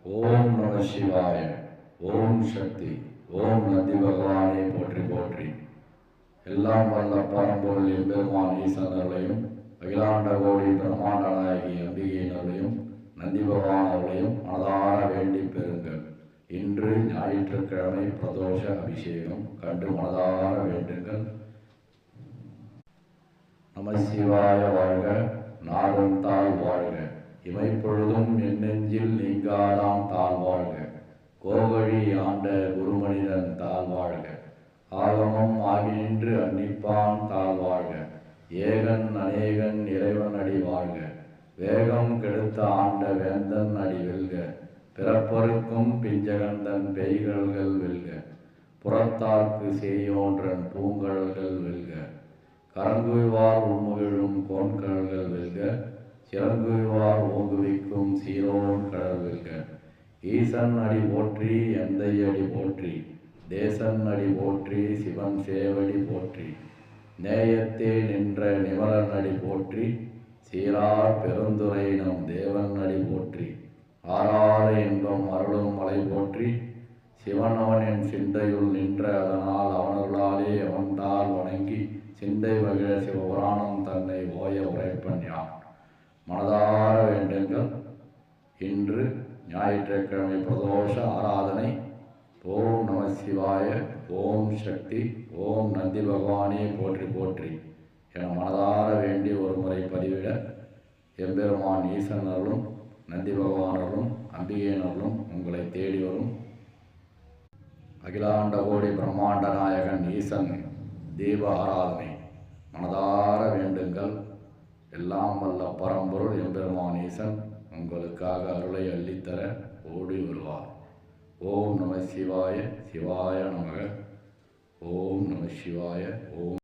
ஓம் நம சிவாய. ஓம் சக்தி. ஓம் நந்தி பகவானே போற்றி போற்றி. எல்லாம் வல்ல பரம்பொருள் எம்பெருமான் ஈசனர்களையும் அகிலாண்ட கோடி பிரம்மாண்ட நாயகி அம்பிகையினர்களையும் நந்தி பகவான் அவர்களையும் மனதார வேண்டி பெறுங்கள். இன்று ஞாயிற்றுக்கிழமை பிரதோஷ அபிஷேகம் கண்டு மனதார வேண்டுங்கள். நம சிவாய வாழ்க. நாடும் தாழ் வாழ்க. இமைப்பொழுதும் என் நெஞ்சில் நீங்காதாம் தாழ் வாழ்க. கோவழி ஆண்ட குருமனிதன் தாழ் வாழ்க. ஆகமம் ஆகி நின்று அன்னிப்பான் தாழ் வாழ்க. ஏகன் அநேகன் இறைவன் அடி வாழ்க. வேகம் கெடுத்த ஆண்ட வேந்தன் அடி வெல்க. பிறப்பருக்கும் பிஞ்சகந்தன் பெய்கள்கள் வெல்க. புறத்தார்க்கு செய்யோன்றன் பூங்கழல்கள் வெல்க. கரங்குவார் உள்முகிழும் கோன்கழல்கள் வெல்க. சிறங்குவார் ஓங்குவிக்கும் சீரோன் கடல் வெல்க. ஈசன் அடி போற்றி எந்தை அடி போற்றி. தேசன் அடி போற்றி சிவன் சேவடி போற்றி. நேயத்தே நின்ற நிமலன் அடி போற்றி. சீரார் பெருந்துரை நம் தேவன் அடி போற்றி. ஆறாத இன்பம் அருளும் மலை போற்றி. சிவன் அவன் என் சிந்தையுள் நின்ற அதனால் அவனர்களாலே அவன்தால் வணங்கி சிந்தை மகிழ சிவபுராணம் தன்னை ஓய உரைப்பன் யான். மனதார வேண்டுங்கள். இன்று ஞாயிற்றுக்கிழமை பிரதோஷ ஆராதனை. ஓம் நம சிவாய. ஓம் சக்தி. ஓம் நந்தி பகவானே போற்றி போற்றி என மனதார வேண்டி ஒரு முறை பதிவிட எம்பெருமான் ஈசனர்களும் நந்தி பகவானர்களும் அம்பிகையினர்களும் உங்களை தேடி வரும். அகிலாண்ட கோடி பிரம்மாண்ட நாயகன் ஈசன் தீப ஆராதனை. மனதார வேண்டுங்கள். எல்லாம் வல்ல பரம்பொருள் எம்பெருமான் ஈசன் உங்களுக்காக அருளை அள்ளித்தர ஓடி வருவார். ஓம் நம சிவாய. சிவாய நமக. ஓம் நம சிவாய. ஓம்